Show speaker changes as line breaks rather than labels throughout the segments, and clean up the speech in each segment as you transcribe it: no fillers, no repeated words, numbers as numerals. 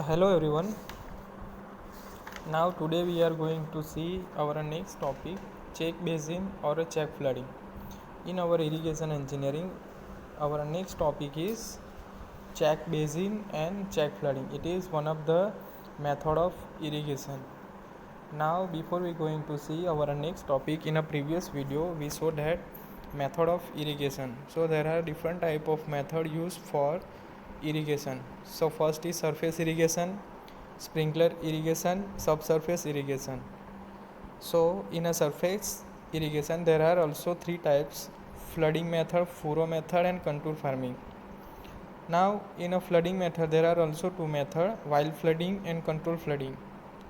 Hello everyone. Now today we are going to see our next topic, check basin or a check flooding. In our irrigation engineering, our next topic is check basin and check flooding. It is one of the method of irrigation. Now before we going to see our next topic, in a previous video we showed that method of irrigation. So there are different type of method used for irrigation. So first is surface irrigation, sprinkler irrigation, subsurface irrigation. So in a surface irrigation there are also three types: flooding method, furrow method and contour farming. Now in a flooding method there are also two methods: while flooding and control flooding.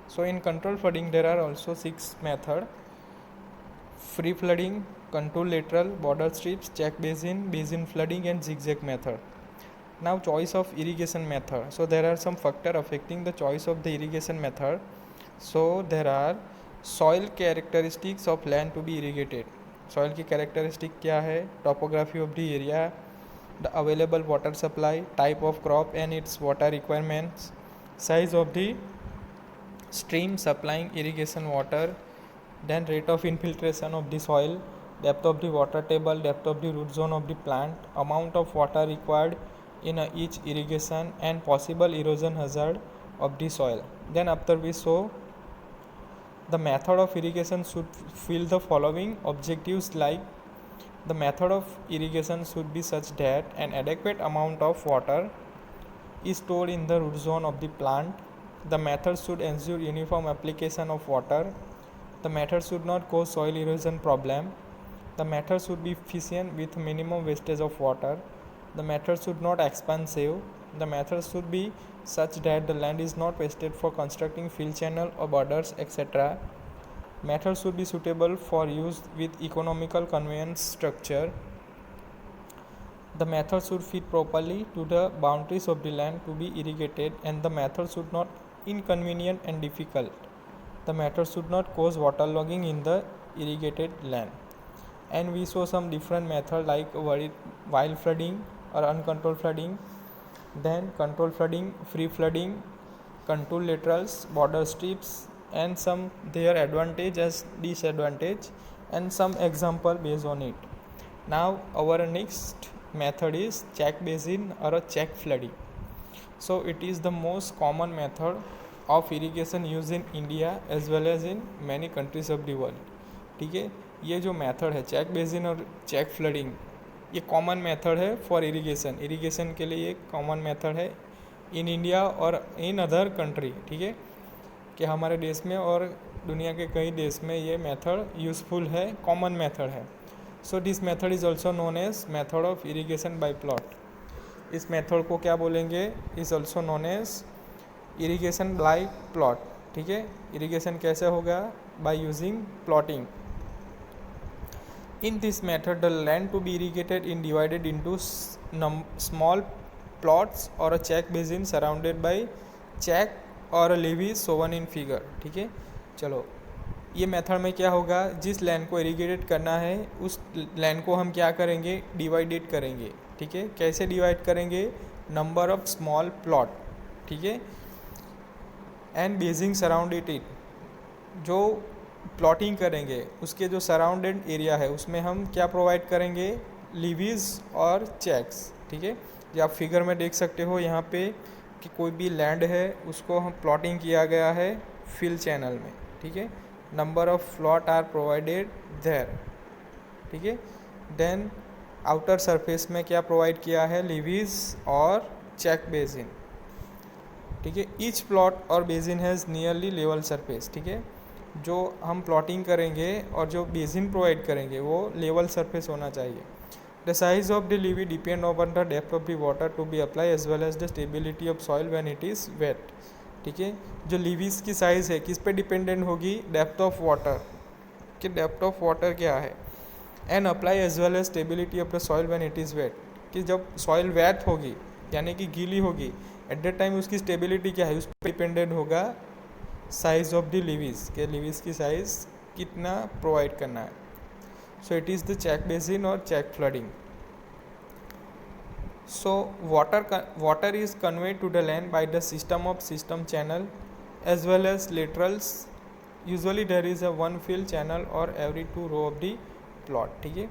So in control flooding there are also six methods: free flooding, contour lateral, border strips, check basin, basin flooding and zigzag method. Now choice of irrigation method. So there are some factor affecting the choice of the irrigation method. So there are soil characteristics of land to be irrigated. Soil की characteristic क्या है? Topography of the area, the available water supply, type of crop and its water requirements, size of the stream supplying irrigation water, then rate of infiltration of the soil, depth of the water table, depth of the root zone of the plant, amount of water required in each irrigation and possible erosion hazard of the soil. Then after we show the method of irrigation should fill the following objectives, like the method of irrigation should be such that an adequate amount of water is stored in the root zone of the plant. The method should ensure uniform application of water. The method should not cause soil erosion problem. The method should be efficient with minimum wastage of water. The method should not expensive. The method should be such that the land is not wasted for constructing fill channel or borders, etc. Method should be suitable for use with economical conveyance structure. The method should fit properly to the boundaries of the land to be irrigated, and the method should not inconvenient and difficult. The method should not cause waterlogging in the irrigated land. And we saw some different method like wild flooding or uncontrolled flooding, then controlled flooding, free flooding, contour laterals, border strips, and some their advantage as disadvantage and some example based on it. Now our next method is check basin or a check flooding. So it is the most common method of irrigation used in India as well as in many countries of the world. ठीक है, ये जो method है check basin और check flooding, ये common method है for irrigation. Irrigation के लिए एक कॉमन मेथड है इन इंडिया और इन अदर कंट्री. ठीक है, कि हमारे देश में और दुनिया के कई देश में ये मेथड यूज़फुल है, कॉमन मेथड है. So this method is also known as method of irrigation by plot. इस मेथड को क्या बोलेंगे? Is also known as irrigation by plot. ठीक है, इरिगेशन कैसे होगा? By using plotting. In this method, the land to be irrigated is divided into small plots or a check basin surrounded by check और levees shown in figure. ठीक है, चलो ये method में क्या होगा? जिस लैंड को इरिगेटेड करना है उस लैंड को हम क्या करेंगे? डिवाइडेड करेंगे. ठीक है, कैसे डिवाइड करेंगे? Number of small plot. ठीक है, एंड बेसिंग सराउंडेड इट. जो प्लॉटिंग करेंगे उसके जो सराउंडेड एरिया है उसमें हम क्या प्रोवाइड करेंगे? लीवीज और चेक्स. ठीक है, जो आप फिगर में देख सकते हो यहाँ पे कि कोई भी लैंड है उसको हम प्लॉटिंग किया गया है फिल चैनल में. ठीक है, number of plot are provided there. ठीक है, देन आउटर सरफेस में क्या प्रोवाइड किया है? लीवीज और चेक बेसिन. ठीक है, ईच प्लॉट और basin has nearly level surface. ठीक है, जो हम प्लॉटिंग करेंगे और जो बेसिन प्रोवाइड करेंगे वो लेवल सरफेस होना चाहिए. The size of the levee depend on the depth of the water to be apply as well as the stability of soil when it is wet. ठीक है, जो लीवीज की size है किस पे डिपेंडेंट होगी? Depth of water. कि depth of water क्या है? And apply as well as stability of the soil when it is wet. कि जब सॉइल वेट होगी यानी कि गीली होगी एट दैट टाइम उसकी स्टेबिलिटी क्या है? उस पर डिपेंडेंट होगा साइज ऑफ द लीवीज के लीवीज की साइज़ कितना प्रोवाइड करना है. So it is the check basin और check flooding. So water is conveyed to the land by the system channel as well as laterals. Usually there is a one fill channel or every 2 row of the plot. ठीक है,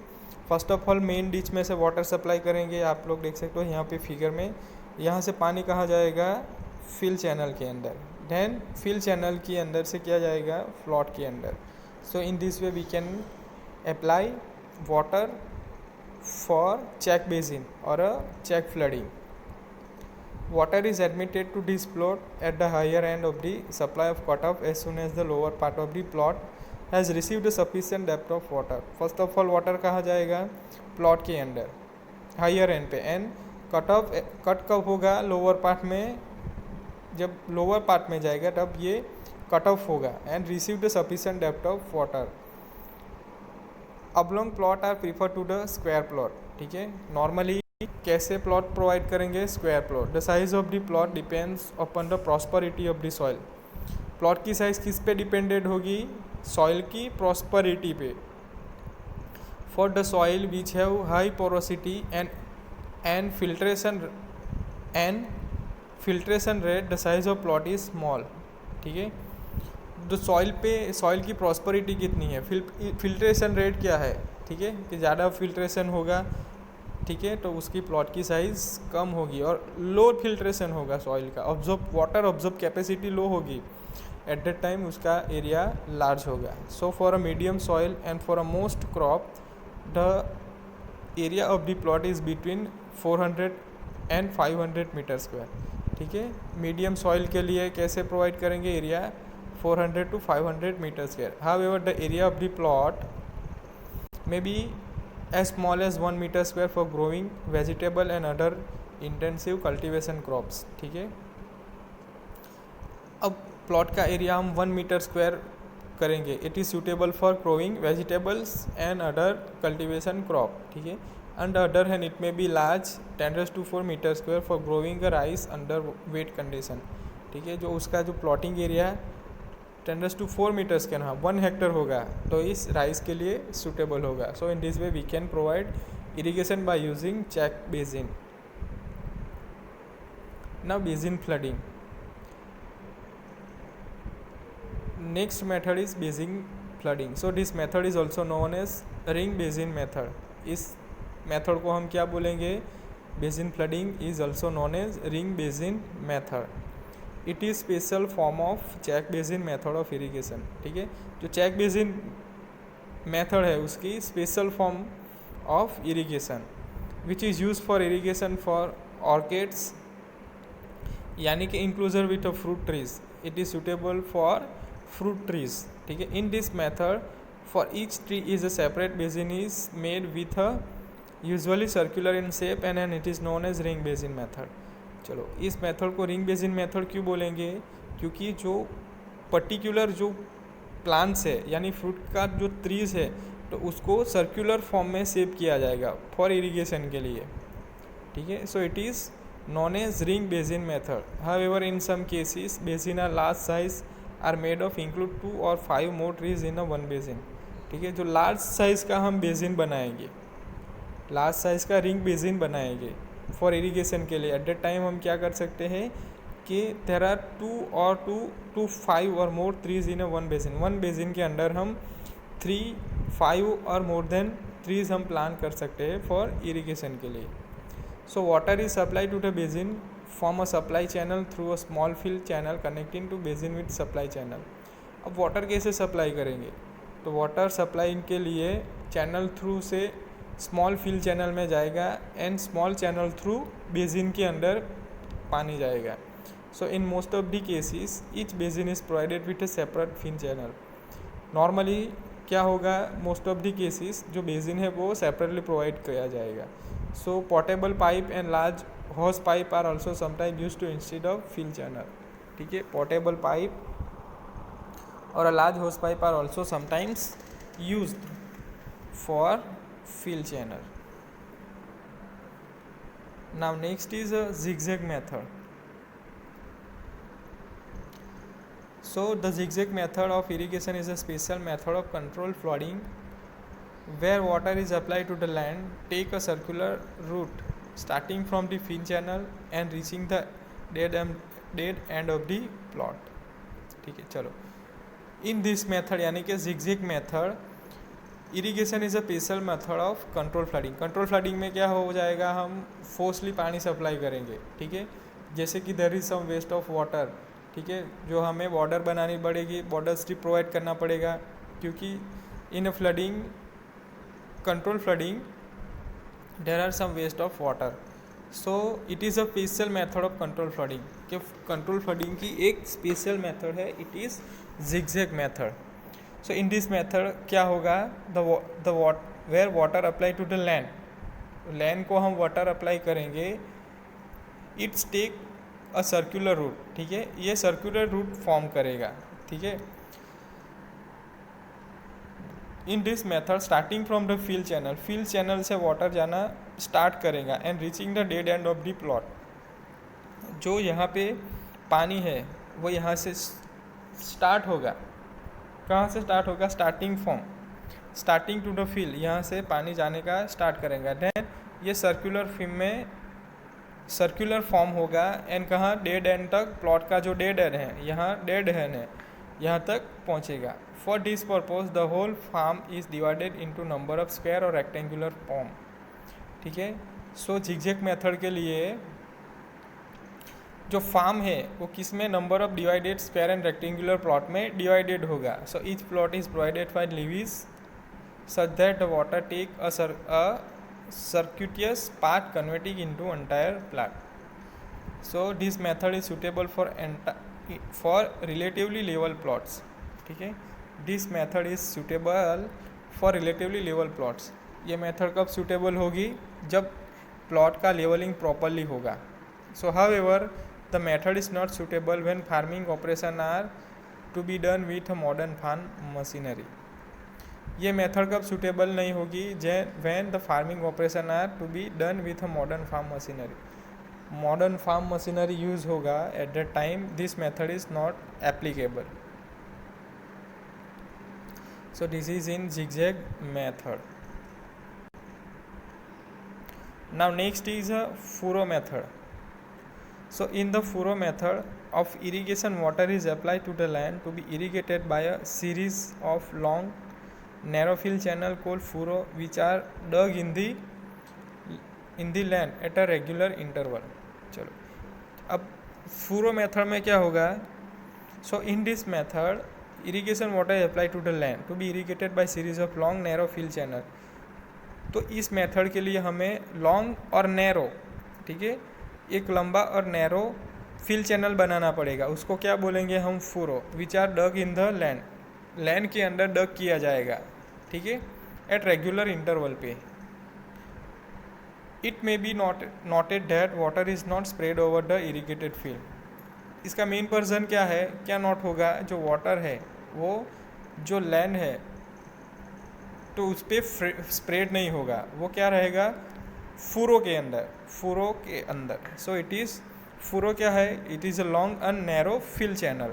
first of all main ditch में से water supply करेंगे, आप लोग देख सकते हो यहाँ पे फिगर में, यहाँ से पानी कहाँ जाएगा, फिल चैनल के अंदर, देन फिल चैनल के अंदर से क्या जाएगा, प्लॉट के अंदर. So in this way we can apply water for check basin or a check flooding. Water is admitted to this plot at the higher end of the supply of cutoff as soon as the lower part of the plot has received a sufficient depth of water. First of all water कहाँ जाएगा, plot के अंदर higher and पे, and cut कब होगा, lower part में. जब lower part में जाएगा तब ये कट ऑफ होगा and receive the sufficient depth of water. Oblong plot are prefer to the square plot. ठीक है, नॉर्मली कैसे प्लॉट प्रोवाइड करेंगे, square plot. The size of the plot depends upon the prosperity of the soil. Plot की size किस पे depended होगी, soil की prosperity पे. For the soil which have high porosity and filtration rate the size of plot is small. ठीक है, तो soil की प्रॉस्परिटी कितनी है, फिल्ट्रेशन रेट क्या है. ठीक है, कि ज़्यादा फिल्ट्रेशन होगा, ठीक है, तो उसकी प्लॉट की साइज़ कम होगी, और लो फिल्ट्रेशन होगा सॉइल का, वाटर ऑब्जॉर्ब कैपेसिटी लो होगी, एट दैट टाइम उसका एरिया लार्ज होगा. So for a medium soil and for a most crop the area of the plot is between 400 and 500 metre square. ठीक है, medium soil के लिए कैसे provide करेंगे area, 400 to 500 meters square. However, the area of the plot may be as small as 1 meter square for growing vegetable and other intensive cultivation crops. ठीक है, अब plot का एरिया हम 1 मीटर स्क्वायर करेंगे. It is suitable for growing vegetables and other cultivation crop. ठीक है, on the other hand it may be large 10⁴ meter square for growing a rice under wet condition. ठीक है, जो उसका जो प्लॉटिंग एरिया 10⁴ मीटर स्क्वायर, हाँ 1 Hector होगा, तो इस राइस के लिए सूटेबल होगा. So in this way we can provide irrigation by using check basin. Now basin flooding. Next method is basin flooding. So this method is also known as ring basin method. इस method को हम क्या बोलेंगे, basin flooding is also known as ring basin method. It is special form of check basin method of irrigation. ठीक है, जो check basin method है उसकी special form of irrigation which is use for irrigation for orchids, यानी कि enclosure with a fruit trees. It is suitable for fruit trees. ठीक है, in this method for each tree is a separate basin is made with a usually circular in shape and it is known as ring basin method. चलो, इस method को ring basin method क्यों बोलेंगे, क्योंकि जो particular जो plants है यानी फ्रूट का जो ट्रीज है तो उसको सर्कुलर फॉर्म में शेप किया जाएगा फॉर इरिगेशन के लिए. ठीक है, so it is known as ring basin method. However in some cases basin are large size are made of include 2 or 5 more trees in a one basin. ठीक है, जो लार्ज साइज़ का हम basin बनाएंगे, लार्ज साइज़ का ring basin बनाएंगे for irrigation के लिए, एट दैट टाइम हम क्या कर सकते हैं कि देयर आर 2 to 5 और more trees in a one basin के अंदर हम 3, 5 और मोर देन ट्रीज हम प्लान कर सकते हैं फॉर इरीगेशन के लिए. So water is supply to the basin form a supply channel through a small fill channel connecting to basin with supply channel. अब वाटर कैसे सप्लाई करेंगे, तो वाटर सप्लाई के लिए चैनल थ्रू से स्मॉल फिल चैनल में जाएगा and small channel through basin के अंदर पानी जाएगा. So in most of the cases each basin is provided with a separate fill channel. Normally क्या होगा, मोस्ट ऑफ द केसेस जो बेसिन है वो सेपरेटली प्रोवाइड किया जाएगा. So portable pipe and large hose pipe are also sometime use to instead of fill channel. ठीक है, portable pipe और a large hose pipe are also sometimes used for fill channel. Now next is a zigzag method. So the zigzag method of irrigation is a special method of controlled flooding where water is applied to the land, take a circular route starting from the fill channel and reaching the dead end of the plot. ठीक है, चलो इन this method यानी कि zigzag method, irrigation is a special method of control flooding. Control flooding में क्या हो जाएगा, हम फोर्सली पानी सप्लाई करेंगे. ठीक है, जैसे कि there is some waste of water. ठीक है, जो हमें बॉर्डर बनानी पड़ेगी, बॉर्डर स्ट्रिप प्रोवाइड करना पड़ेगा, क्योंकि in flooding, control flooding, there are some waste of water. So it is a special method of control flooding. कि कंट्रोल फ्लडिंग की एक स्पेशल मेथड है, it is zigzag method. So in this method क्या होगा, where water apply to the land, land को हम water apply करेंगे, it's take a circular route. ठीक है, ये सर्कुलर रूट फॉर्म करेगा. ठीक है, in this method starting from the field channel से वाटर जाना स्टार्ट करेगा and reaching the dead end of the plot. जो यहाँ पे पानी है वो यहाँ से स्टार्ट होगा. कहाँ से स्टार्ट होगा, स्टार्टिंग टू द फील्ड, यहाँ से पानी जाने का स्टार्ट करेगा. देन ये सर्कुलर फॉर्म होगा एंड कहाँ, डेड एंड तक, प्लॉट का जो डेड एंड है, यहाँ डेड एंड है, यहाँ तक पहुँचेगा. For this purpose the whole farm is divided into number of square और रेक्टेंगुलर फॉर्म. ठीक है, सो zigzag मेथड के लिए जो फार्म है वो किस में, number of divided square and rectangular plot में डिवाइडेड होगा. So each plot is provided by levees such that the water take a circuitous path converting into entire plot. So this method is suitable for relatively level plots. ठीक है, this method is suitable for relatively level plots. ये method कब suitable होगी, जब plot का levelling properly होगा. So however the method is not suitable when farming operation are to be done with a modern farm machinery. ये method कब suitable नहीं होगी, when the farming operation are to be done with a modern farm machinery. Modern farm machinery use होगा at the time this method is not applicable. So this is in zigzag method. Now next is a furrow method. So in the furrow method of irrigation, water is applied to the land to be irrigated by a series of long narrow fill channel called furrow which are dug in the land at a regular interval. चलो अब furrow method में क्या होगा. So in this method irrigation water is applied to the land to be irrigated by series of long narrow fill channel. तो इस method के लिए हमें लॉन्ग और नैरो, ठीक है, एक लंबा और नैरो फिल चैनल बनाना पड़ेगा. उसको क्या बोलेंगे हम, furrow, which are dug in the land, land के अंदर डग किया जाएगा. ठीक है, एट रेगुलर इंटरवल पे. It may be noted that water is not spread over the irrigated field. इसका मेन पर्सन क्या है, क्या नोट होगा, जो वाटर है वो जो लैंड है तो उस पर स्प्रेड नहीं होगा, वो क्या रहेगा, फुरो के अंदर. सो इट इज़ फुरो क्या है, it is a long and narrow fill channel.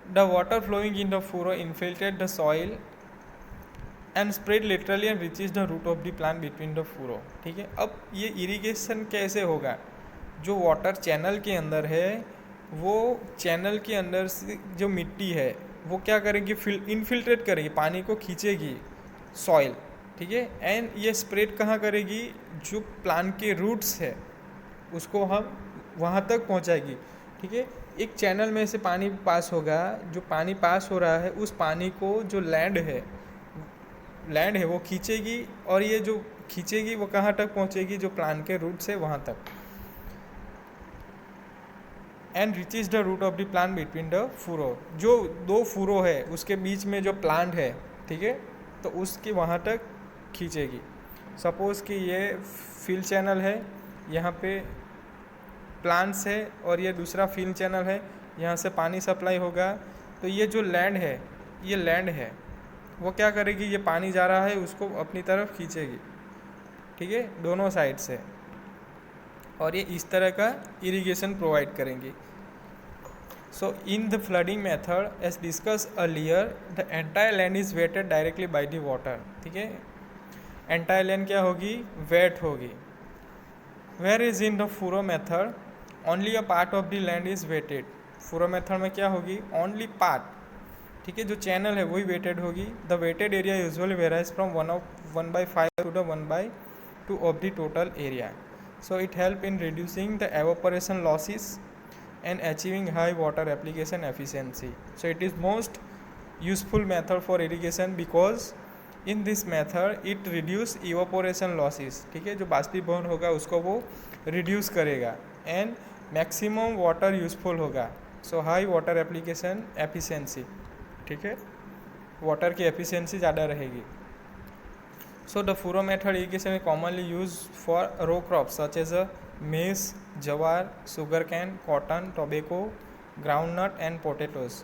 The water flowing in the furrow infiltrate the soil and spread literally and reaches the root of the plant between the furrow. ठीक है, अब ये irrigation कैसे होगा, जो water channel के अंदर है वो चैनल के अंदर से जो मिट्टी है वो क्या करेगी, इनफिल्ट्रेट करेगी, पानी को खींचेगी सॉइल. ठीक है, एंड ये स्प्रेड कहाँ करेगी, जो प्लांट के रूट्स है उसको हम वहाँ तक पहुँचाएगी. ठीक है, एक चैनल में से पानी पास होगा, जो पानी पास हो रहा है उस पानी को जो लैंड है वो खींचेगी, और ये जो खींचेगी वो कहाँ तक पहुँचेगी, जो प्लांट के रूट्स है वहाँ तक. And reaches the root of the plant between the furrow, जो दो फुरो है उसके बीच में जो प्लांट है, ठीक है, तो उसके वहाँ तक खींचेगी. सपोज़ कि ये फिल चैनल है, यहाँ पे प्लांट्स है और ये दूसरा फिल चैनल है, यहाँ से पानी सप्लाई होगा. तो ये जो लैंड है वो क्या करेगी, ये पानी जा रहा है उसको अपनी तरफ खींचेगी. ठीक है, दोनों साइड से, और ये इस तरह का इरिगेशन प्रोवाइड करेंगी. So in the flooding method as discuss earlier the entire land is wetted directly by the water. ठीक है, एंटायर लैंड क्या होगी, वेट होगी. Where is in the furrow method only a part of the land is wetted. Furrow method में क्या होगी, only part, ठीक है, जो चैनल है वही वेटेड होगी. The wetted area usually varies from 1/5 to the 1/2 of the total area. So it help in reducing the evaporation losses and achieving high water application efficiency. So it is most useful method for irrigation because in this method it reduce evaporation losses. ठीक है, जो बाष्पीभवन होगा उसको वो reduce करेगा and maximum water useful होगा. So high water application efficiency, ठीक है, water की efficiency ज़्यादा रहेगी. So the furrow method irrigation is commonly used for row crops such as maize, jawar, sugarcane, cotton, tobacco, groundnut and potatoes.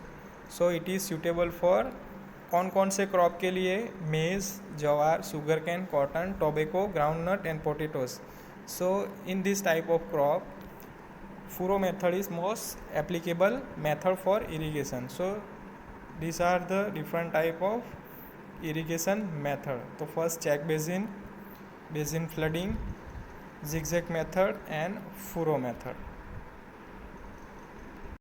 So it is suitable for कौन कौन से crop के लिए, मेज, जवार, sugar cane, cotton, tobacco, groundnut and potatoes. So in this type of crop furrow method is most applicable method for irrigation. So these are the different type of irrigation method. तो first check basin, basin flooding, zigzag method and furrow method.